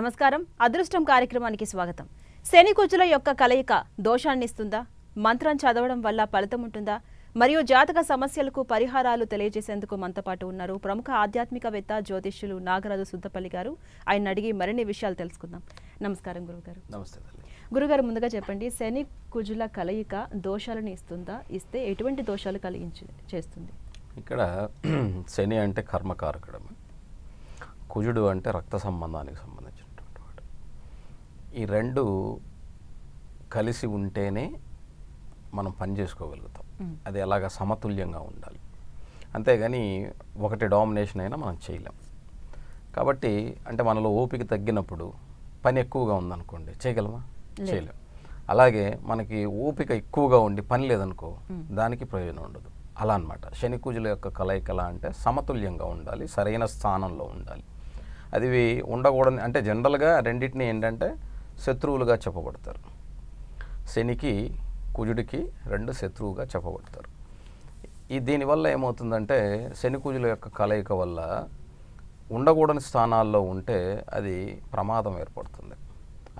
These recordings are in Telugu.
నమస్కారం. అదృష్టం కార్యక్రమానికి స్వాగతం. శని కుజుల యొక్క కలయిక దోషాన్ని ఇస్తుందా? మంత్రం చదవడం వల్ల ఫలితం ఉంటుందా? మరియు జాతక సమస్యలకు పరిహారాలు తెలియజేసేందుకు మనతో పాటు ఉన్నారు ప్రముఖ ఆధ్యాత్మికవేత్త జ్యోతిష్యులు నాగరాజు సుద్దపల్లి గారు. ఆయన అడిగి మరిన్ని విషయాలు తెలుసుకుందాం. నమస్కారం గురుగారు. నమస్తే. గురుగారు, ముందుగా చెప్పండి, శని కుజుల కలయిక దోషాలను ఇస్తుందా? ఇస్తే ఎటువంటి దోషాలు చేస్తుంది? ఇక్కడ శని అంటే కర్మకారకుడు, కుజుడు అంటే రక్త సంబంధానికి సంబంధించినటువంటి వాడు. ఈ రెండు కలిసి ఉంటేనే మనం పని చేసుకోగలుగుతాం. అది ఎలాగ సమతుల్యంగా ఉండాలి, అంతేగాని ఒకటి డామినేషన్ అయినా మనం చేయలేం. కాబట్టి అంటే మనలో ఓపిక తగ్గినప్పుడు పని ఎక్కువగా ఉందనుకోండి, చేయగలమా? చేయలేం. అలాగే మనకి ఓపిక ఎక్కువగా ఉండి పని లేదనుకో, దానికి ప్రయోజనం ఉండదు. అలా అన్నమాట. శని కుజుల యొక్క కలయికల అంటే సమతుల్యంగా ఉండాలి, సరైన స్థానంలో ఉండాలి. అది ఉండకూడని అంటే జనరల్గా రెండింటిని ఏంటంటే శత్రువులుగా చెప్పబడతారు. శనికి కుజుడికి రెండు శత్రువుగా చెప్పబడతారు. దీనివల్ల ఏమవుతుందంటే శని కుజుల యొక్క కలయిక వల్ల ఉండకూడని స్థానాల్లో ఉంటే అది ప్రమాదం ఏర్పడుతుంది.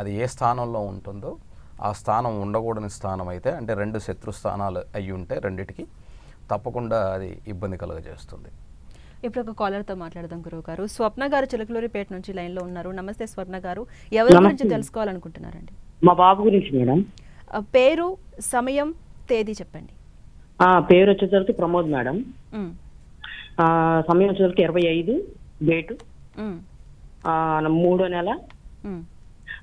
అది ఏ స్థానంలో ఉంటుందో ఆ స్థానం ఉండకూడని స్థానం అయితే, అంటే రెండు శత్రు స్థానాలు అయ్యి ఉంటే రెండిటికి తప్పకుండా అది ఇబ్బంది కలుగజేస్తుంది. ఇప్పుడు ఒక కాలర్తో మాట్లాడదాం గురువు గారు. స్వప్న గారు చిలకలూరిపేట నుంచి లైన్లో ఉన్నారు. నమస్తే స్వప్న గారు, ఎవరి గురించి తెలుసుకోవాలనుకుంటున్నారండి? మా బాబు గురించి మేడం. పేరు, సమయం, తేదీ చెప్పండి. పేరు వచ్చేసరికి ప్రమోద్ మేడం. సమయం వచ్చేసరికి 25, డేటు 3వ నెల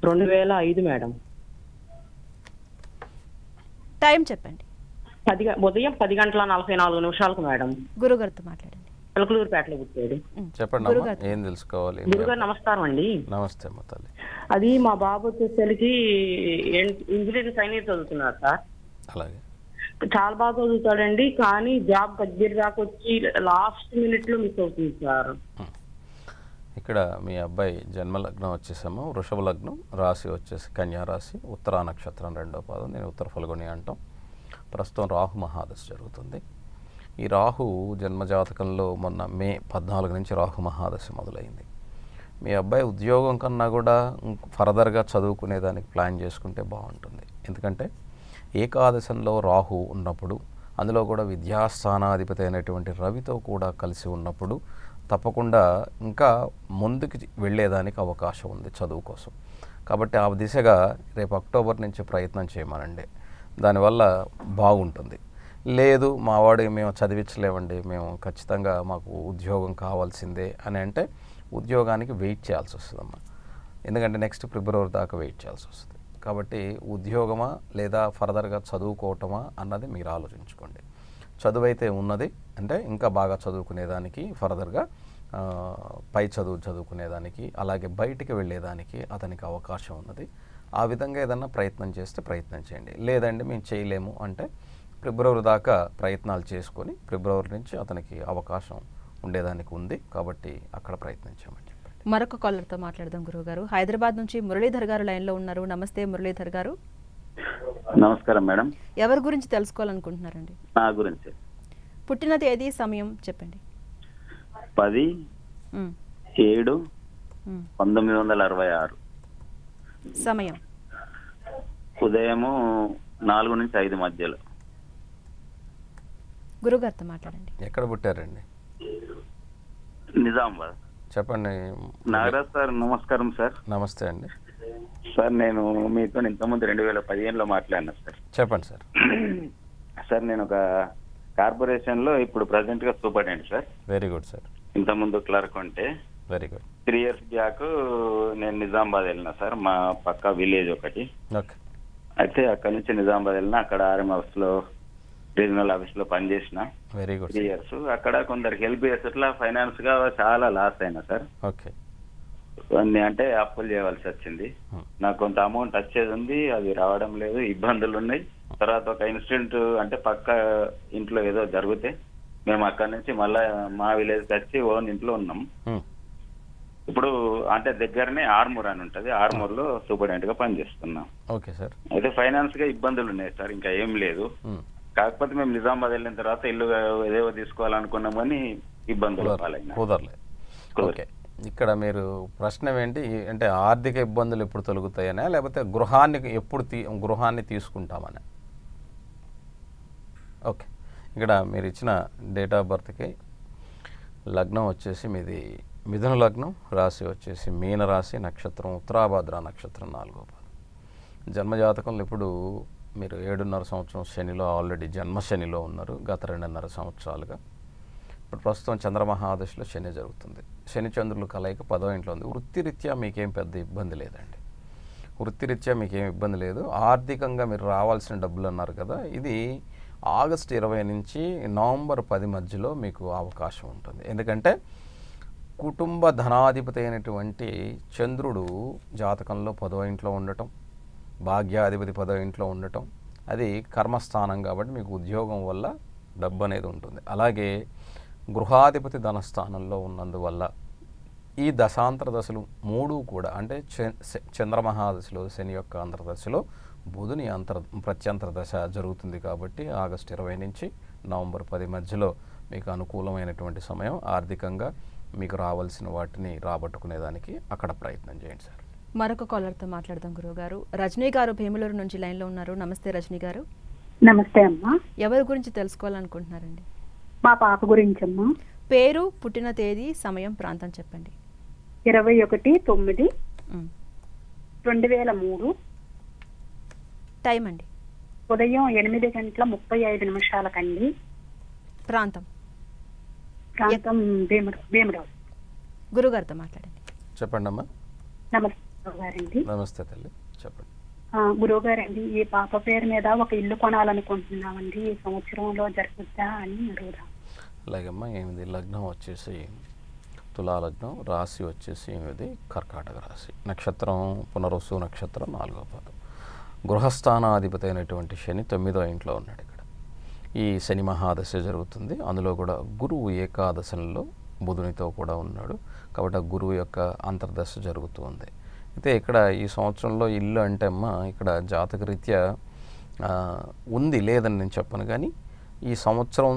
2005 మేడం. టైం చెప్పండి. ఉదయం 10:44 మేడం. గురుగారితో మాట్లాడండి. చిలకలూరుపేటలో పుట్టాడు. చెప్పండి, ఏం తెలుసుకోవాలి? గురుగారు నమస్కారం అండి. నమస్తే తల్లి. అది మా బాబు వచ్చేసరికి ఇంజనీరింగ్ ఫైనల్ ఇయర్ చదువుతున్నారు సార్. అలాగే చాలా బాగా చదువుతాడండి, కానీ జాబ్ దగ్గర దాకా వచ్చి లాస్ట్ మినిట్ లో మిస్ అవుతుంది సార్. ఇక్కడ మీ అబ్బాయి జన్మ లగ్నం వచ్చేసాము వృషభ లగ్నం, రాశి వచ్చేసి కన్యా రాశి, ఉత్తరా నక్షత్రం 2వ పాదం, నేను ఉత్తర ఫల్గుని అంటాం. ప్రస్తుతం రాహు మహాదశ జరుగుతుంది. ఈ రాహు జన్మజాతకంలో మొన్న మే 14 నుంచి రాహు మహాదశ మొదలైంది. మీ అబ్బాయి ఉద్యోగం కన్నా కూడా ఫర్దర్గా చదువుకునేదానికి ప్లాన్ చేసుకుంటే బాగుంటుంది. ఎందుకంటే ఏకాదశంలో రాహు ఉన్నప్పుడు, అందులో కూడా విద్యాస్థానాధిపతి అయినటువంటి రవితో కూడా కలిసి ఉన్నప్పుడు తప్పకుండా ఇంకా ముందుకు వెళ్ళేదానికి అవకాశం ఉంది చదువు కోసం. కాబట్టి ఆ దిశగా రేపు అక్టోబర్ నుంచి ప్రయత్నం చేయమనండి, దానివల్ల బాగుంటుంది. లేదు మావాడు మేము చదివించలేమండి, మేము ఖచ్చితంగా మాకు ఉద్యోగం కావాల్సిందే అని అంటే ఉద్యోగానికి వెయిట్ చేయాల్సి వస్తుందమ్మా. ఎందుకంటే నెక్స్ట్ ఫిబ్రవరి దాకా వెయిట్ చేయాల్సి వస్తుంది. కాబట్టి ఉద్యోగమా లేదా ఫర్దర్గా చదువుకోవటమా అన్నది మీరు ఆలోచించుకోండి. చదువు అయితే ఉన్నది అంటే ఇంకా బాగా చదువుకునేదానికి, ఫర్దర్గా పై చదువుకునేదానికి, అలాగే బయటికి వెళ్ళేదానికి అతనికి అవకాశం ఉన్నది. ఆ విధంగా ఏదన్నా ప్రయత్నం చేస్తే ప్రయత్నం చేయండి. లేదండి మేము చేయలేము అంటే ఫిబ్రవరి దాకా ప్రయత్నాలు చేసుకొని ఫిబ్రవరి నుంచి అతనికి అవకాశం ఉండేదానికి ఉంది. కాబట్టి అక్కడ ప్రయత్నించామని చెప్పండి. మరొక కాలర్తో మాట్లాడదాం గురువు గారు. హైదరాబాద్ నుంచి మురళీధర్ గారు లైన్లో ఉన్నారు. నమస్తే మురళీధర్ గారు. నమస్కారం మేడం. ఎవరి గురించి తెలుసుకోవాలనుకుంటున్నారండి? నా గురించి. పుట్టిన తేదీ, సమయం చెప్పండి. 10/7/1966. సమయం ఉదయము 4 నుంచి 5 మధ్యలో. గురుగారితో మాట్లాడండి. ఎక్కడ పుట్టారండి? నిజామాబాద్. చెప్పండి. నాగరాజ్ సార్ నమస్కారం సార్. నమస్తే అండి సార్. నేను మీతో ఇంతకుముందు 2015లో మాట్లాడినా సార్. చెప్పండి సార్. సార్ నేను ఒక కార్పొరేషన్ లో ఇప్పుడు ప్రెసెంట్ గా superintendent sir. Very good sir. ఇంతకుముందు క్లర్క్ ఉంటే వెరీ గుడ్. 3 years బ్యాక్ నేను నిజామాబాద్ వెళ్ళినా సార్. మా పక్క విలేజ్ ఒకటి. ఓకే. అయితే అక్కడ నుంచి నిజామాబాద్ వెళ్ళినా, అక్కడ ఆర్ఎంఎఫ్ లో రీజనల్ ఆఫీస్ లో పనిచేసిన. Very good. 3 years అక్కడ కొందరికి హెల్ప్ చేసేట్లా ఫైనాన్స్ గా చాలా లాస్ అయినా సార్. ఓకే. అన్ని అంటే అప్పులు చేయవలసి వచ్చింది. నాకు కొంత అమౌంట్ వచ్చేది ఉంది, అది రావడం లేదు, ఇబ్బందులు ఉన్నాయి. తర్వాత ఒక ఇన్సిడెంట్ అంటే పక్క ఇంట్లో ఏదో జరిగితే మేము అక్కడ నుంచి మళ్ళా మా విలేజ్కి వచ్చి ఓన్ ఇంట్లో ఉన్నాం. ఇప్పుడు అంటే దగ్గరనే ఆర్మూర్ అని ఉంటది, ఆర్మూర్ లో సూపరింటెండెంట్ గా పనిచేస్తున్నాం. Okay sir. అయితే ఫైనాన్స్ గా ఇబ్బందులు ఉన్నాయి సార్, ఇంకా ఏం లేదు. కాకపోతే మేము నిజామాబాద్ వెళ్ళిన తర్వాత ఇల్లు ఏదేవో తీసుకోవాలనుకున్నాం కానీ ఇబ్బందులు కుదరలేదు. ఓకే. ఇక్కడ మీరు ప్రశ్న ఏంటి అంటే ఆర్థిక ఇబ్బందులు ఎప్పుడు తొలగుతాయనే లేకపోతే గృహాన్ని తీసుకుంటామనే? ఓకే, ఇక్కడ మీరు ఇచ్చిన డేట్ ఆఫ్ బర్త్కి లగ్నం వచ్చేసి మీది మిథున లగ్నం, రాశి వచ్చేసి మీన రాశి, నక్షత్రం ఉత్తరాభాద్ర నక్షత్రం 4వ పాదం. జన్మజాతకంలో ఇప్పుడు మీరు 7.5 సంవత్సరం శనిలో ఆల్రెడీ జన్మశనిలో ఉన్నారు గత 2.5 సంవత్సరాలుగా. ఇప్పుడు ప్రస్తుతం చంద్రమహాదశలో శని జరుగుతుంది. శని చంద్రులు కలయిక 10వ ఇంట్లో ఉంది. వృత్తిరీత్యా మీకేం పెద్ద ఇబ్బంది లేదండి. వృత్తిరీత్యా మీకేం ఇబ్బంది లేదు. ఆర్థికంగా మీరు రావాల్సిన డబ్బులు అన్నారు కదా, ఇది ఆగస్టు 20 నుంచి నవంబర్ 10 మధ్యలో మీకు అవకాశం ఉంటుంది. ఎందుకంటే కుటుంబ ధనాధిపతి అయినటువంటి చంద్రుడు జాతకంలో 10వ ఇంట్లో ఉండటం, భాగ్యాధిపతి 10వ ఇంట్లో ఉండటం, అది కర్మస్థానం కాబట్టి మీకు ఉద్యోగం వల్ల డబ్బు అనేది ఉంటుంది. అలాగే గృహాధిపతి ధనస్థానంలో ఉన్నందువల్ల ఈ దశాంతర దశలు 3 కూడా అంటే చంద్రమహాదశలో శని యొక్క అంతర్దశలో బుధుని ప్రత్యంతర దశ జరుగుతుంది కాబట్టి ఆగస్టు 20 నుంచి నవంబర్ 10 మధ్యలో మీకు అనుకూలమైనటువంటి సమయం. ఆర్థికంగా మీకు రావాల్సిన వాటిని రాబట్టుకునేదానికి అక్కడ ప్రయత్నం చేయండి సార్. మరొక కాలర్తో మాట్లాడదాం గురువుగారు. రజనీ గారు భీములూరు నుంచి లైన్లో ఉన్నారు. నమస్తే రజనీ గారు. నమస్తే అమ్మా. ఎవరి గురించి తెలుసుకోవాలనుకుంటున్నారండి? మా పాప గురించి అమ్మా. పేరు, పుట్టిన తేదీ, సమయం, ప్రాంతం చెప్పండి. 21/9/2003 టైం అండి? ఉదయం 8:35 ప్రాంతం? ప్రాంతం భీమరావు. గురుగారితో మాట్లాడండి. చెప్పండి అమ్మా. నమస్తే గురుగారండి. నమస్తే తల్లి, చెప్పండి. గురువుగారండి, ఈ పాప పేరు మీద ఒక ఇల్లు కొనాలనుకుంటున్నామండి. ఈ సంవత్సరంలో జరుగుద్దా అని అడుగుదాం. అలాగమ్మా. 8 లగ్నం వచ్చేసి తులా లగ్నం, రాశి వచ్చేసి 8 కర్కాటక రాశి, నక్షత్రం పునరుసు నక్షత్రం 4వ పాదం. గృహస్థానాధిపతి అయినటువంటి శని 9వ ఇంట్లో ఉన్నాడు. ఇక్కడ ఈ శని మహాదశ జరుగుతుంది. అందులో కూడా గురువు ఏకాదశంలో బుధునితో కూడా ఉన్నాడు కాబట్టి ఆ గురువు యొక్క అంతర్దశ జరుగుతూ ఉంది. అయితే ఇక్కడ ఈ సంవత్సరంలో ఇల్లు అంటే అమ్మా ఇక్కడ జాతకరీత్యా ఉంది లేదని నేను చెప్పను, కానీ ఈ సంవత్సరం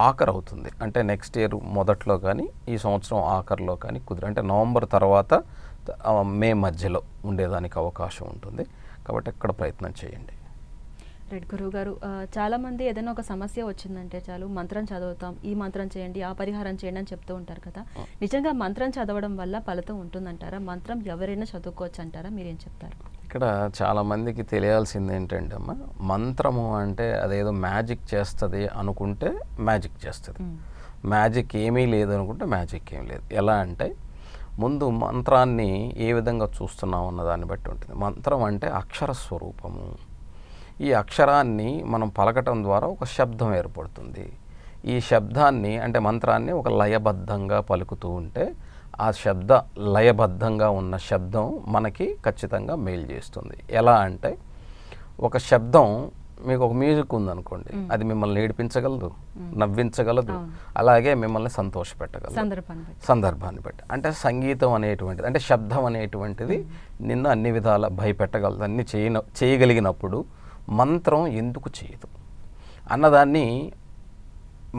ఆఖరు అవుతుంది. అంటే నెక్స్ట్ ఇయర్ మొదట్లో కానీ ఈ సంవత్సరం ఆఖరిలో కానీ అంటే నవంబర్ తర్వాత మే మధ్యలో ఉండేదానికి అవకాశం ఉంటుంది కాబట్టి అక్కడ ప్రయత్నం చేయండి. రైట్ గురువుగారు, చాలామంది ఏదైనా ఒక సమస్య వచ్చిందంటే చాలు మంత్రం చదువుతాం, ఈ మంత్రం చేయండి, ఆ పరిహారం చేయండి అని చెప్తూ ఉంటారు కదా. నిజంగా మంత్రం చదవడం వల్ల ఫలితం ఉంటుందంటారా? మంత్రం ఎవరైనా చదువుకోవచ్చు అంటారా? మీరేం చెప్తారు? ఇక్కడ చాలామందికి తెలియాల్సింది ఏంటంటే అమ్మ, మంత్రము అంటే అదేదో మ్యాజిక్ చేస్తుంది అనుకుంటే మ్యాజిక్ చేస్తుంది, మ్యాజిక్ ఏమీ లేదు అనుకుంటే మ్యాజిక్ ఏమీ లేదు. ఎలా అంటే ముందు మంత్రాన్ని ఏ విధంగా చూస్తున్నాం అన్న దాన్ని బట్టి ఉంటుంది. మంత్రం అంటే అక్షర స్వరూపము. ఈ అక్షరాన్ని మనం పలకటం ద్వారా ఒక శబ్దం ఏర్పడుతుంది. ఈ శబ్దాన్ని అంటే మంత్రాన్ని ఒక లయబద్ధంగా పలుకుతూ ఉంటే ఆ శబ్ద లయబద్ధంగా ఉన్న శబ్దం మనకి ఖచ్చితంగా మేలు చేస్తుంది. ఎలా అంటే ఒక శబ్దం, మీకు ఒక మ్యూజిక్ ఉందనుకోండి, అది మిమ్మల్ని ఏడిపించగలదు, నవ్వించగలదు, అలాగే మిమ్మల్ని సంతోషపెట్టగలదు సందర్భాన్ని బట్టి. అంటే సంగీతం అనేటువంటిది అంటే శబ్దం అనేటువంటిది నిన్ను అన్ని విధాల భయపెట్టగలదు. అన్ని చేయగలిగినప్పుడు మంత్రం ఎందుకు చేయదు అన్నదాన్ని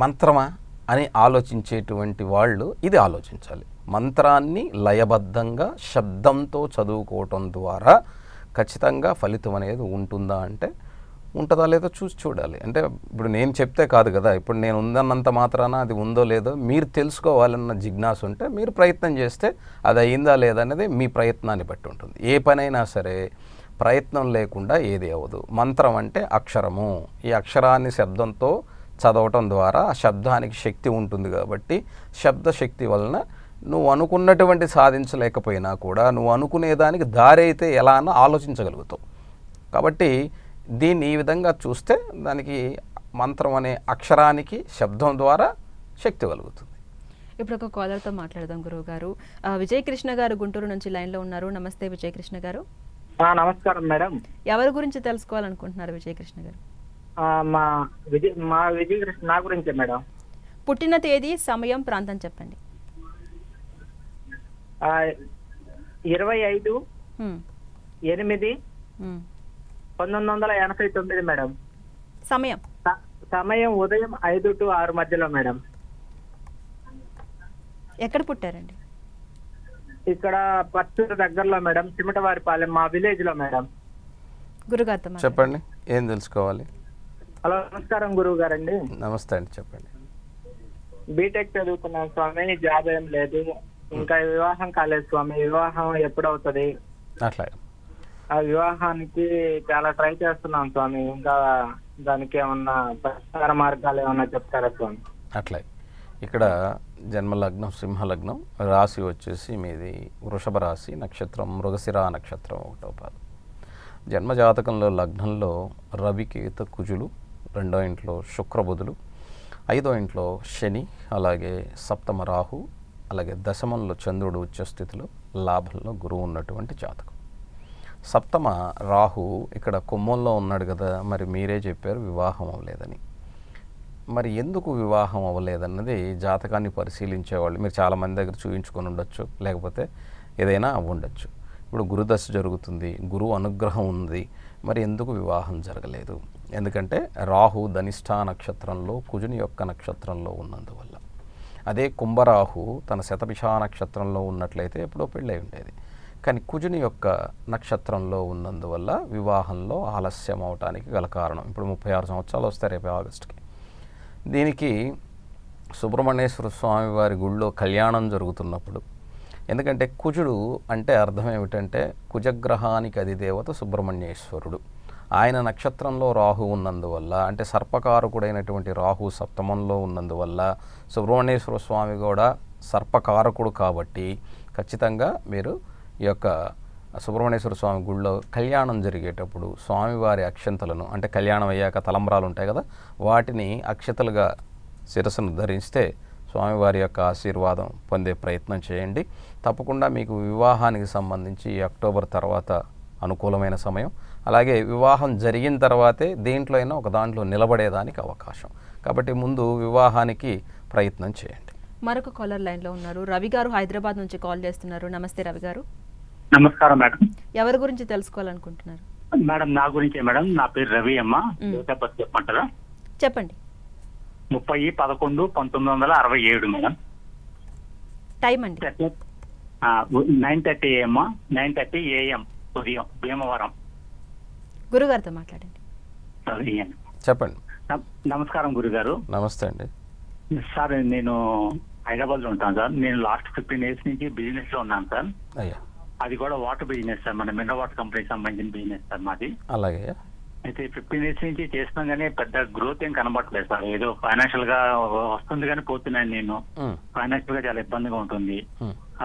మంత్రమా అని ఆలోచించేటువంటి వాళ్ళు ఇది ఆలోచించాలి. మంత్రాన్ని లయబద్ధంగా శబ్దంతో చదువుకోవటం ద్వారా ఖచ్చితంగా ఫలితం అనేది ఉంటుందా అంటే ఉంటుందా లేదో చూడాలి. అంటే ఇప్పుడు నేను చెప్తే కాదు కదా, ఇప్పుడు నేను ఉందన్నంత మాత్రాన అది ఉందో లేదో మీరు తెలుసుకోవాలన్న జిజ్ఞాస ఉంటే మీరు ప్రయత్నం చేస్తే అది అయిందా లేదా అనేది మీ ప్రయత్నాన్ని బట్టి ఉంటుంది. ఏ పనైనా సరే ప్రయత్నం లేకుండా ఏది అవ్వదు. మంత్రం అంటే అక్షరము. ఈ అక్షరాన్ని శబ్దంతో చదవటం ద్వారా ఆ శబ్దానికి శక్తి ఉంటుంది కాబట్టి శబ్దశక్తి వలన నువ్వు అనుకున్నటువంటి సాధించలేకపోయినా కూడా నువ్వు అనుకునేదానికి దారి అయితే ఎలా అన్న ఆలోచించగలుగుతావు. కాబట్టి దీన్ని ఈ విధంగా చూస్తే దానికి మంత్రం అనే అక్షరానికి శబ్దం ద్వారా శక్తి కలుగుతుంది. ఇప్పుడు ఒక కాలర్తో మాట్లాడదాం గురువుగారు. విజయకృష్ణ గారు గుంటూరు నుంచి లైన్లో ఉన్నారు. నమస్తే విజయకృష్ణ గారు. నమస్కారం మేడం. ఎవరి గురించి తెలుసుకోవాలనుకుంటున్నారు విజయకృష్ణ గారు? మా విజయకృష్ణ నా గురించే మేడం. పుట్టిన తేదీ, సమయం, ప్రాంతం చెప్పండి. 25/8/1989 మేడం. సమయం ఉదయం 5 to 6 మధ్యలో మేడం. ఎక్కడ పుట్టారండి? ఇక్కడ పత్తూరు దగ్గరలో మేడం, చిమటవారిపాలెం మా విలేజ్ లో మేడం. గురుగారితో మాట్లాడండి. చెప్పండి, ఏం తెలుసుకోవాలి? హలో, నమస్కారం గురువు గారండి. నమస్తే అండి, చెప్పండి. బీటెక్ చదువుకున్నాను స్వామి, జాబ్ ఏం లేదు, ఇంకా వివాహం కాలేదు స్వామి. వివాహం ఎప్పుడవుతుంది? అట్లా ఆ వివాహానికి చాలా ట్రై చేస్తున్నాం స్వామి. ఇంకా దానికి ఏమన్నా పరిష్కార మార్గాలు ఏమన్నా చెప్తారా స్వామి? అట్లా ఇక్కడ జన్మలగ్నం సింహలగ్నం, రాశి వచ్చేసి మీది వృషభ రాశి, నక్షత్రం మృగశిర నక్షత్రం 1వ పాదం. జన్మజాతకంలో లగ్నంలో రవి కేతు కుజులు, 2వ ఇంట్లో శుక్రబుధులు, 5వ ఇంట్లో శని, అలాగే సప్తమ రాహు, అలాగే దశమంలో చంద్రుడు ఉచ్చస్థితిలో, లాభంలో గురువు ఉన్నటువంటి జాతకం. సప్తమ రాహు ఇక్కడ కుంభంలో ఉన్నాడు కదా, మరి మీరే చెప్పారు వివాహం అవ్వలేదని. మరి ఎందుకు వివాహం అవ్వలేదన్నది జాతకాన్ని పరిశీలించేవాళ్ళు మీరు చాలామంది దగ్గర చూపించుకొని ఉండొచ్చు, లేకపోతే ఏదైనా అవ్వుండొచ్చు. ఇప్పుడు గురుదశ జరుగుతుంది, గురువు అనుగ్రహం ఉంది, మరి ఎందుకు వివాహం జరగలేదు? ఎందుకంటే రాహు ధనిష్ఠా నక్షత్రంలో కుజుని యొక్క నక్షత్రంలో ఉన్నందువల్ల. అదే కుంభరాహు తన శతభిషా నక్షత్రంలో ఉన్నట్లయితే ఎప్పుడో పెళ్ళై ఉండేది. కానీ కుజుని యొక్క నక్షత్రంలో ఉన్నందువల్ల వివాహంలో ఆలస్యం అవటానికి గల కారణం. ఇప్పుడు 36 సంవత్సరాలు వస్తాయి రేపు ఆగస్టుకి. దీనికి సుబ్రహ్మణ్యేశ్వర స్వామి వారి గుళ్ళో కళ్యాణం జరుగుతున్నప్పుడు, ఎందుకంటే కుజుడు అంటే అర్థం ఏమిటంటే కుజగ్రహానికి అధిదేవత సుబ్రహ్మణ్యేశ్వరుడు. ఆయన నక్షత్రంలో రాహు ఉన్నందువల్ల, అంటే సర్పకారకుడైనటువంటి రాహు సప్తమంలో ఉన్నందువల్ల సుబ్రహ్మణ్యేశ్వర స్వామి కూడా సర్పకారకుడు కాబట్టి ఖచ్చితంగా మీరు ఈ యొక్క సుబ్రహ్మణ్యేశ్వర స్వామి గుళ్ళో కళ్యాణం జరిగేటప్పుడు స్వామివారి అక్షంతలను, అంటే కళ్యాణం అయ్యాక తలంబ్రాలు ఉంటాయి కదా, వాటిని అక్షతలుగా శిరస్సును ధరిస్తే స్వామివారి యొక్క ఆశీర్వాదం పొందే ప్రయత్నం చేయండి. తప్పకుండా మీకు వివాహానికి సంబంధించి అక్టోబర్ తర్వాత అనుకూలమైన సమయం, అలాగే వివాహం జరిగిన తర్వాతే దేంట్లో అయినా ఒక దాంట్లో నిలబడేదానికి అవకాశం. కాబట్టి ముందు వివాహానికి ప్రయత్నం చేయండి. మరొక కాలర్ లైన్లో ఉన్నారు. రవి గారు హైదరాబాద్ నుంచి కాల్ చేస్తున్నారు. నమస్తే రవి గారు. నమస్కారం మేడం. ఎవరి గురించి తెలుసుకోవాలనుకుంటున్నారు? మేడం నా గురించే మేడం. నా పేరు రవి అమ్మ. చెప్పమంటారా? చెప్పండి. 30/11/1967 మేడం. టైం అండి? 9:30 AM 9:30 AM ఉదయం, భీమవరం. గురుగారితో మాట్లాడండి. చెప్పండి. నమస్కారం గురుగారు. నమస్తే అండి. సార్ నేను హైదరాబాద్ లో ఉంటాను సార్. నేను లాస్ట్ 15 years నుంచి బిజినెస్ లో ఉన్నాను సార్. అయ్యా. అది కూడా వాటర్ బిజినెస్ సార్, మన మినరల్ వాటర్ కంపెనీకి సంబంధించిన బిజినెస్ సార్ మాది. అలాగే. అయితే 15 years నుంచి చేస్తున్నాం కానీ పెద్ద గ్రోత్ ఏం కనబడట్లేదు సార్. ఏదో ఫైనాన్షియల్ గా వస్తుంది కానీ పోతున్నాను నేను. ఫైనాన్షియల్ గా చాలా ఇబ్బందిగా ఉంటుంది.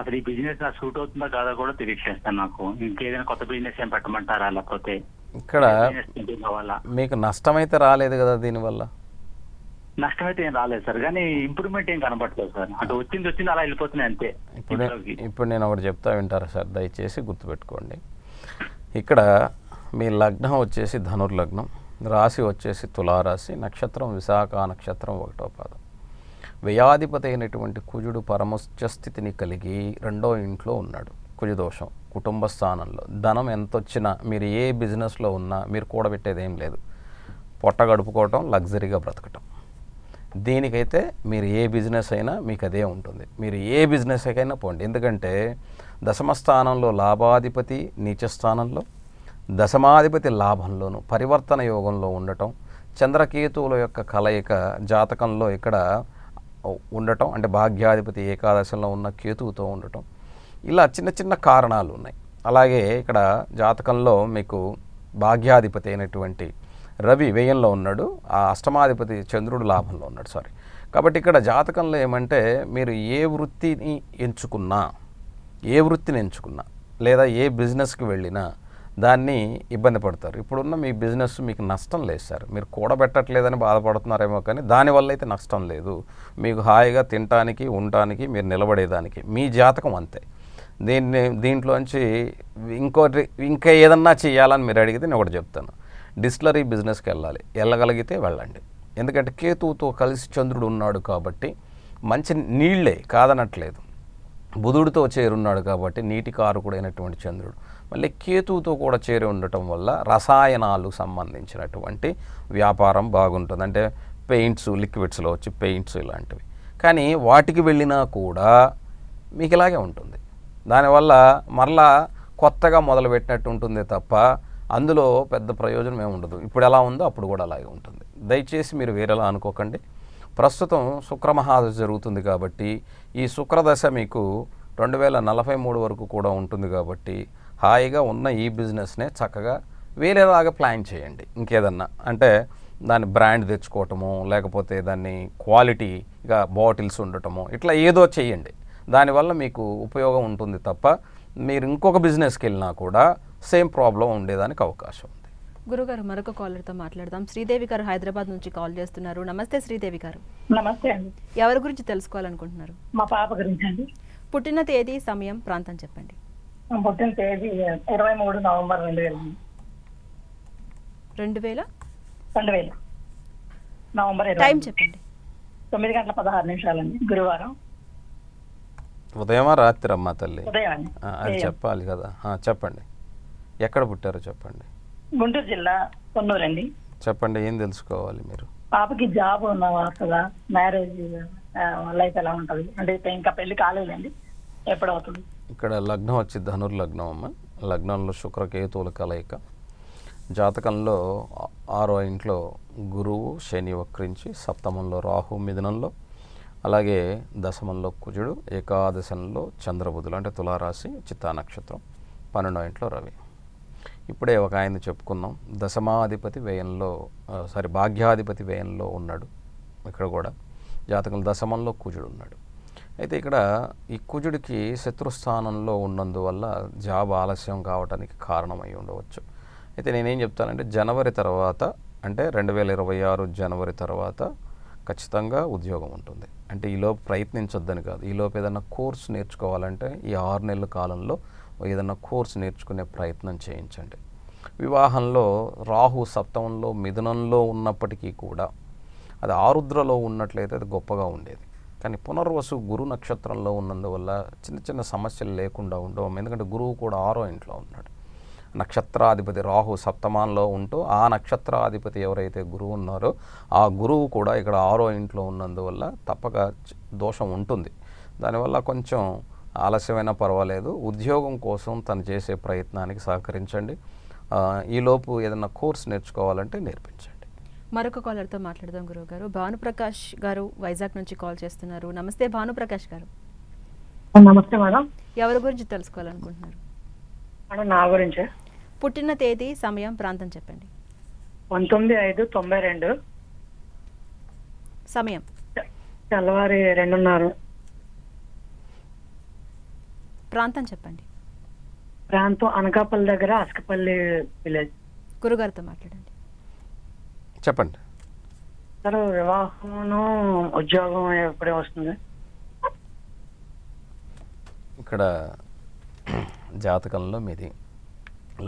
అసలు ఈ బిజినెస్ నాకు సూట్ అవుతుందా కాదా కూడా తెలియచేస్తాను. నాకు ఇంకేదైనా కొత్త బిజినెస్ ఏం పెట్టమంటారా? లేకపోతే ఇక్కడ మీకు నష్టమైతే రాలేదు కదా దీనివల్ల? నష్టం అయితే ఏం రాలేదు సార్, కానీ ఇంప్రూవ్మెంట్ ఏం కనబడలేదు సార్. అంటే వచ్చింది అలా వెళ్ళిపోతున్నాయి అంతే. ఇప్పుడు నేను ఒకటి చెప్తా, వింటారా సార్? దయచేసి గుర్తుపెట్టుకోండి. ఇక్కడ మీ లగ్నం వచ్చేసి ధనుర్లగ్నం, రాశి వచ్చేసి తులారాశి, నక్షత్రం విశాఖ నక్షత్రం 1వ పాదం. వ్యయాధిపతి అయినటువంటి కుజుడు పరమోచ్చ స్థితిని కలిగి 2వ ఇంట్లో ఉన్నాడు. కుజదోషం కుటుంబ స్థానంలో. ధనం ఎంత వచ్చినా మీరు ఏ బిజినెస్లో ఉన్నా మీరు కూడబెట్టేది ఏం లేదు. పొట్ట గడుపుకోవటం, లగ్జరీగా బ్రతకటం. దీనికైతే మీరు ఏ బిజినెస్ అయినా మీకు అదే ఉంటుంది. మీరు ఏ బిజినెస్ అయినా పోండి. ఎందుకంటే దశమ స్థానంలో లాభాధిపతి నీచ స్థానంలో, దశమాధిపతి లాభంలోను, పరివర్తన యోగంలో ఉండటం, చంద్రకేతువుల యొక్క కలయిక జాతకంలో ఇక్కడ ఉండటం, అంటే భాగ్యాధిపతి ఏకాదశంలో ఉన్న కేతువుతో ఉండటం, ఇలా చిన్న చిన్న కారణాలు ఉన్నాయి. అలాగే ఇక్కడ జాతకంలో మీకు భాగ్యాధిపతి అయినటువంటి రవి వ్యయంలో ఉన్నాడు, ఆ అష్టమాధిపతి చంద్రుడు లాభంలో ఉన్నాడు. కాబట్టి ఇక్కడ జాతకంలో ఏమంటే మీరు ఏ వృత్తిని ఎంచుకున్నా లేదా ఏ బిజినెస్కి వెళ్ళినా దాన్ని ఇబ్బంది పడతారు. ఇప్పుడున్న మీ బిజినెస్ మీకు నష్టం లేదు సార్. మీరు కూడబెట్టట్లేదని బాధపడుతున్నారేమో, కానీ దానివల్ల అయితే నష్టం లేదు. మీకు హాయిగా తినటానికి, ఉండటానికి, మీరు నిలబడేదానికి మీ జాతకం అంతే. దీంట్లోంచి ఇంకా ఏదన్నా చేయాలని మీరు అడిగితే నేను ఒకటి చెప్తాను. డిస్టిలరీ బిజినెస్కి వెళ్ళగలిగితే వెళ్ళండి. ఎందుకంటే కేతువుతో కలిసి చంద్రుడు ఉన్నాడు కాబట్టి మంచి నీళ్ళే కాదనట్లేదు. బుధుడితో చేరున్నాడు కాబట్టి నీటి కారకుడైనటువంటి చంద్రుడు మళ్ళీ కేతువుతో కూడా చేరి ఉండటం వల్ల రసాయనాలు సంబంధించినటువంటి వ్యాపారం బాగుంటుంది. అంటే పెయింట్స్, లిక్విడ్స్లో వచ్చి పెయింట్స్ ఇలాంటివి. కానీ వాటికి వెళ్ళినా కూడా మీకు ఇలాగే ఉంటుంది. దానివల్ల మరలా కొత్తగా మొదలుపెట్టినట్టు ఉంటుంది తప్ప అందులో పెద్ద ప్రయోజనం ఏమి ఉండదు. ఇప్పుడు ఎలా ఉందో అప్పుడు కూడా అలాగే ఉంటుంది. దయచేసి మీరు వేరేలా అనుకోకండి. ప్రస్తుతం శుక్రమహాదశ జరుగుతుంది కాబట్టి ఈ శుక్రదశ మీకు 2043 వరకు కూడా ఉంటుంది కాబట్టి హాయిగా ఉన్న ఈ బిజినెస్నే చక్కగా వేరేలాగా ప్లాన్ చేయండి. ఇంకేదన్నా అంటే దాని బ్రాండ్ తెచ్చుకోవటము, లేకపోతే దాన్ని క్వాలిటీగా బాటిల్స్ ఉండటము, ఇట్లా ఏదో చేయండి. దానివల్ల మీకు ఉపయోగం ఉంటుంది తప్ప మీరు ఇంకొక బిజినెస్కి వెళ్ళినా కూడా సేమ్ ప్రాబ్లం ఉండేదానికి అవకాశం ఉంది. గురుగారు మరొక కాలర్తో మాట్లాడదాం. శ్రీదేవి గారు హైదరాబాద్ నుంచి కాల్ చేస్తున్నారు. నమస్తే శ్రీదేవి గారు. నమస్తే అండి. ఎవరి గురించి తెలుసుకోవాలనుకుంటున్నారు? మా పాప గురించి అండి. పుట్టిన తేదీ, సమయం, ప్రాంతం చెప్పండి. పుట్టిన తేదీ 23 నవంబర్ 2000 నవంబర్ 20. టైం చెప్పండి. 9:16 అండి. గురువారం. ఉదయమా రాత్రి అమ్మా తల్లి? ఉదయం అండి. అది చెప్పాలి కదా. చెప్పండి, ఎక్కడ పుట్టారో చెప్పండి. గుంటూరు జిల్లా కొన్నూరు అండి. చెప్పండి, ఏం తెలుసుకోవాలి మీరు? పాపకి జాబ్ వస్తుందా, మ్యారేజ్ లైఫ్ ఎలా ఉంటుంది అంటే ఇంకా పెళ్లి కాలేదండి, ఎప్పుడు అవుతుంది? ఇక్కడ లగ్నం వచ్చి ధనుర్లగ్నం అమ్మ. లగ్నంలో శుక్రకేతువుల కలయిక. జాతకంలో 6వ ఇంట్లో గురువు శని వక్రించి, సప్తమంలో రాహు మిథునంలో, అలాగే దశమంలో కుజుడు, ఏకాదశంలో చంద్రబుధులు అంటే తులారాశి చిత్తా నక్షత్రం, 12వ ఇంట్లో రవి. ఇప్పుడే ఒక ఆయన చెప్పుకున్నాం, దశమాధిపతి వ్యయంలో భాగ్యాధిపతి వ్యయంలో ఉన్నాడు. ఇక్కడ కూడా జాతకంలో దశమంలో కుజుడు ఉన్నాడు. అయితే ఇక్కడ ఈ కుజుడికి శత్రుస్థానంలో ఉన్నందువల్ల జాబ్ ఆలస్యం కావడానికి కారణమై ఉండవచ్చు. అయితే నేనేం చెప్తానంటే జనవరి తర్వాత అంటే 2026 జనవరి తర్వాత ఖచ్చితంగా ఉద్యోగం ఉంటుంది. అంటే ఈలోపు ప్రయత్నించొద్దని కాదు, ఈలోపు ఏదైనా కోర్స్ నేర్చుకోవాలంటే ఈ 6 నెలల కాలంలో ఏదైనా కోర్స్ నేర్చుకునే ప్రయత్నం చేయించండి. వివాహంలో రాహు సప్తమంలో మిథునంలో ఉన్నప్పటికీ కూడా అది ఆరుద్రలో ఉన్నట్లయితే అది గొప్పగా ఉండేది. కానీ పునర్వసు గురు నక్షత్రంలో ఉన్నందువల్ల చిన్న చిన్న సమస్యలు లేకుండా ఉండవు. ఎందుకంటే గురువు కూడా 6వ ఇంట్లో ఉన్నాడు. నక్షత్రాధిపతి రాహు సప్తమాంలో ఉంటూ ఆ నక్షత్రాధిపతి ఎవరైతే గురువు ఉన్నారో ఆ గురువు కూడా ఇక్కడ 6వ ఇంట్లో ఉన్నందువల్ల తప్పక దోషం ఉంటుంది. దానివల్ల కొంచెం ఆలస్యమైనా పర్వాలేదు, ఉద్యోగం కోసం తను చేసే ప్రయత్నానికి సహకరించండి. ఈలోపు ఏదైనా కోర్స్ నేర్చుకోవాలంటే నేర్పించండి. మరొక కాలర్తో మాట్లాడదాం గురువుగారు. భానుప్రకాష్ గారు వైజాగ్ నుంచి కాల్ చేస్తున్నారు. నమస్తే భానుప్రకాష్ గారు. నమస్తే మేడం. ఎవరి గురించి తెలుసుకోవాలనుకుంటున్నారు? మేడం నా గురించే. పుట్టిన తేదీ, సమయం, ప్రాంతం చెప్పండి. 19/5/92. సమయం తెల్లవారి 2:30. ప్రాంతం చెప్పండి. ప్రాంతం అనకాపల్లి దగ్గర అస్కపల్లి విలేజ్. గురుగారితో మాట్లాడండి. చెప్పండి సార్. వివాహం ఉద్యోగం ఎప్పుడే వస్తుంది? ఇక్కడ జాతకంలో మీది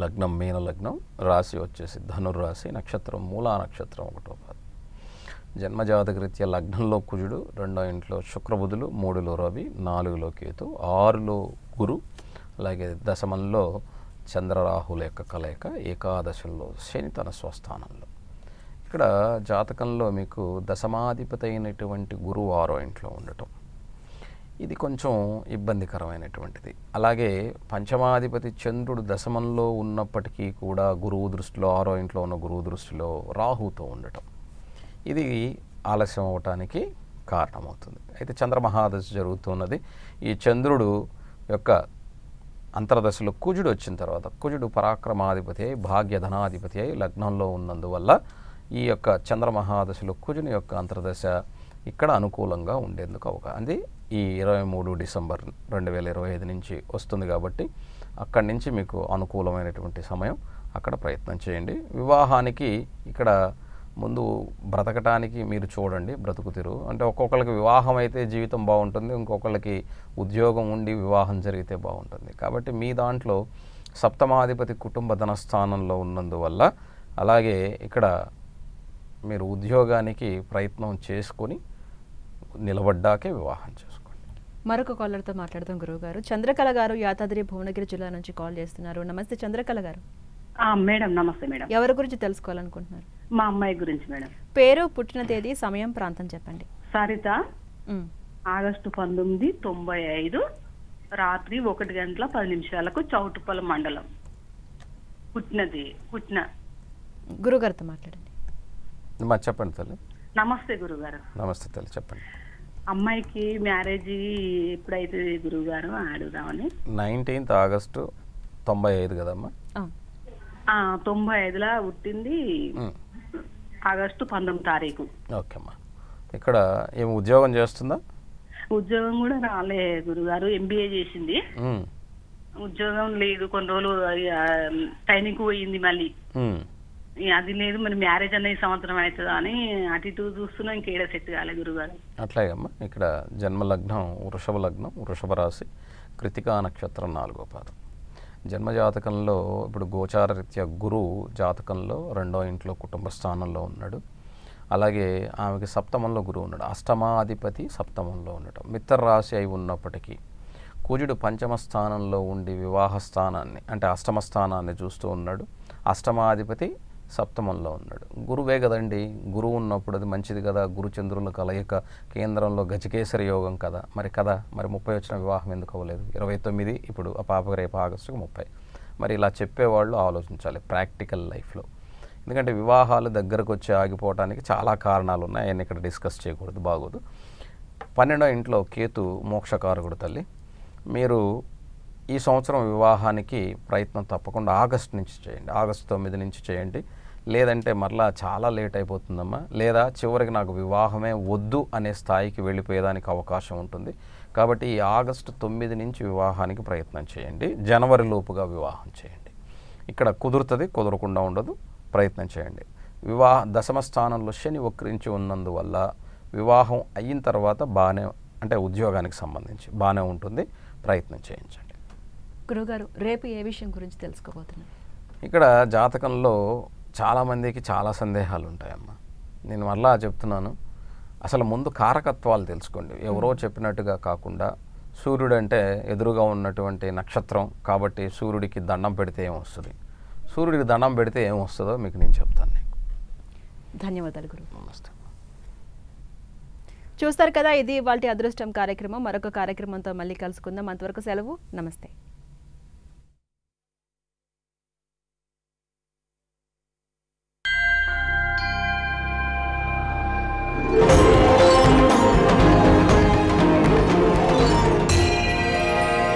లగ్నం మీన లగ్నం, రాశి వచ్చేసి ధనుర్రాశి, నక్షత్రం మూలా నక్షత్రం 1వ పాదం. జన్మజాతకరీత్యా లగ్నంలో కుజుడు, 2వ ఇంట్లో శుక్రబుధులు, 3లో రవి, 4లో కేతు, 6లో గురు, అలాగే దశమంలో చంద్రరాహుల యొక్క కలయిక, ఏకాదశంలో శని తన స్వస్థానంలో. ఇక్కడ జాతకంలో మీకు దశమాధిపతి అయినటువంటి గురువు 6వ ఇంట్లో ఉండటం ఇది కొంచెం ఇబ్బందికరమైనటువంటిది. అలాగే పంచమాధిపతి చంద్రుడు దశమంలో ఉన్నప్పటికీ కూడా గురువు దృష్టిలో 6వ ఇంట్లో ఉన్న గురువు దృష్టిలో రాహుతో ఉండటం ఇది ఆలస్యం అవ్వటానికి కారణమవుతుంది. అయితే చంద్రమహాదశ జరుగుతున్నది. ఈ చంద్రుడు యొక్క అంతర్దశలో కుజుడు వచ్చిన తర్వాత కుజుడు పరాక్రమాధిపతి అయి భాగ్యధనాధిపతి అయి లగ్నంలో ఉన్నందువల్ల ఈ యొక్క చంద్రమహాదశలో కుజుని యొక్క అంతర్దశ ఇక్కడ అనుకూలంగా ఉండేందుకు అవకాశం. అది ఈ 23 డిసెంబర్ 2025 నుంచి వస్తుంది కాబట్టి అక్కడి నుంచి మీకు అనుకూలమైనటువంటి సమయం, అక్కడ ప్రయత్నం చేయండి. వివాహానికి ఇక్కడ ముందు బ్రతకటానికి మీరు చూడండి, బ్రతుకు తెరువు. అంటే ఒక్కొక్కరికి వివాహం అయితే జీవితం బాగుంటుంది, ఇంకొకళ్ళకి ఉద్యోగం ఉండి వివాహం జరిగితే బాగుంటుంది. కాబట్టి మీ దాంట్లో సప్తమాధిపతి కుటుంబ ధనస్థానంలో ఉన్నందువల్ల, అలాగే ఇక్కడ మీరు ఉద్యోగానికి ప్రయత్నం చేసుకొని నిలబడ్డాకే వివాహం చేసుకోండి. మరొక కాలర్తో మాట్లాడదాం గురువుగారు. చంద్రకళ గారు యాదాద్రి భువనగిరి జిల్లా నుంచి కాల్ చేస్తున్నారు. నమస్తే చంద్రకళ గారు. మేడం నమస్తే మేడం. ఎవరి గురించి తెలుసుకోవాలనుకుంటున్నారు? మా అమ్మాయి గురించి మేడం. పేరు, పుట్టిన తేదీ, సమయం, ప్రాంతం చెప్పండి. సరిత, ఆగస్టు 1995 రాత్రి 1:10 చౌటుప్పల మండలం పుట్టిన. గురుగారితో మాట్లాడండి. మా చెప్పండి తల్లి. నమస్తే గురుగారు. నమస్తే తల్లి, చెప్పండి. అమ్మాయికి మ్యారేజ్ ఎప్పుడైతే గురుగారు అడుగుదామని. 19th ఆగస్టు 95 కదమ్మా? 95లా పుట్టింది. ఆగస్టు 19 తారీఖు. ఓకే అమ్మా. ఇక్కడ ఏమి ఉద్యోగం చేస్తుందా? ఉద్యోగం కూడా రాలే గురుగారు. MBA చేసింది. ఉద్యోగం లేదు, కొన్ని రోజులు ట్రైనింగ్ పోయింది, మళ్ళీ అది లేదు. మరి మ్యారేజ్ అనేది సంవత్సరం అవుతుందా అని అటు ఇటు చూస్తున్నా, ఇంకేడ సెట్ కాలే గురుగారు. అట్లాగమ్మా. ఇక్కడ జన్మలగ్నం వృషభ లగ్నం, వృషభ రాశి, కృతికా నక్షత్రం 4వ పాదం. జన్మజాతకంలో ఇప్పుడు గోచార రీత్యా గురువు జాతకంలో 2వ ఇంట్లో కుటుంబ స్థానంలో ఉన్నాడు. అలాగే ఆమెకి సప్తమంలో గురువు ఉన్నాడు. అష్టమాధిపతి సప్తమంలో ఉండటం, మిత్ర రాశి అయి ఉన్నప్పటికీ కుజుడు పంచమ స్థానంలో ఉండి వివాహ స్థానాన్ని అంటే అష్టమ స్థానాన్ని చూస్తూ ఉన్నాడు. అష్టమాధిపతి సప్తమంలో ఉన్నాడు. గురువే కదండి. గురువు ఉన్నప్పుడు అది మంచిది కదా. గురుచంద్రుల కలయిక కేంద్రంలో గజకేసరి యోగం కదా. మరి 30 వచ్చిన వివాహం ఎందుకు అవ్వలేదు? 29, ఇప్పుడు ఆ పాప రేపు ఆగస్టుకు 30. మరి ఇలా చెప్పేవాళ్ళు ఆలోచించాలి ప్రాక్టికల్ లైఫ్లో. ఎందుకంటే వివాహాలు దగ్గరకు వచ్చి ఆగిపోవడానికి చాలా కారణాలు ఉన్నాయి. ఆయన ఇక్కడ డిస్కస్ చేయకూడదు, బాగోదు. 12వ ఇంట్లో కేతు మోక్షకారకుడు తల్లి. మీరు ఈ సంవత్సరం వివాహానికి ప్రయత్నం తప్పకుండా ఆగస్టు నుంచి చేయండి. ఆగస్టు 9 నుంచి చేయండి. లేదంటే మరలా చాలా లేట్ అయిపోతుందమ్మా. లేదా చివరికి నాకు వివాహమే వద్దు అనే స్థాయికి వెళ్ళిపోయేదానికి అవకాశం ఉంటుంది. కాబట్టి ఈ ఆగస్టు 9 నుంచి వివాహానికి ప్రయత్నం చేయండి. జనవరి లోపుగా వివాహం చేయండి. ఇక్కడ కుదురుతుంది, కుదరకుండా ఉండదు. ప్రయత్నం చేయండి. దశమ స్థానంలో శని వక్రించి ఉన్నందువల్ల వివాహం అయిన తర్వాత బాగానే, అంటే ఉద్యోగానికి సంబంధించి బాగానే ఉంటుంది. ప్రయత్నం చేయించండి. గురుగారు, రేపు ఏ విషయం గురించి తెలుసుకోబోతున్నారు? ఇక్కడ జాతకంలో చాలామందికి చాలా సందేహాలు ఉంటాయమ్మా. నేను మళ్ళా చెప్తున్నాను, అసలు ముందు కారకత్వాలు తెలుసుకోండి. ఎవరో చెప్పినట్టుగా కాకుండా సూర్యుడు అంటే ఎదురుగా ఉన్నటువంటి నక్షత్రం కాబట్టి సూర్యుడికి దండం పెడితే ఏమొస్తుంది, సూర్యుడికి దండం పెడితే ఏమొస్తుందో మీకు నేను చెప్తాను. నీకు ధన్యవాదాలు గురు. నమస్తే. చూస్తారు కదా, ఇది ఇవాల్టి అదృష్టం కార్యక్రమం. మరొక కార్యక్రమంతో మళ్ళీ కలుసుకుందాం. అంతవరకు సెలవు. నమస్తే.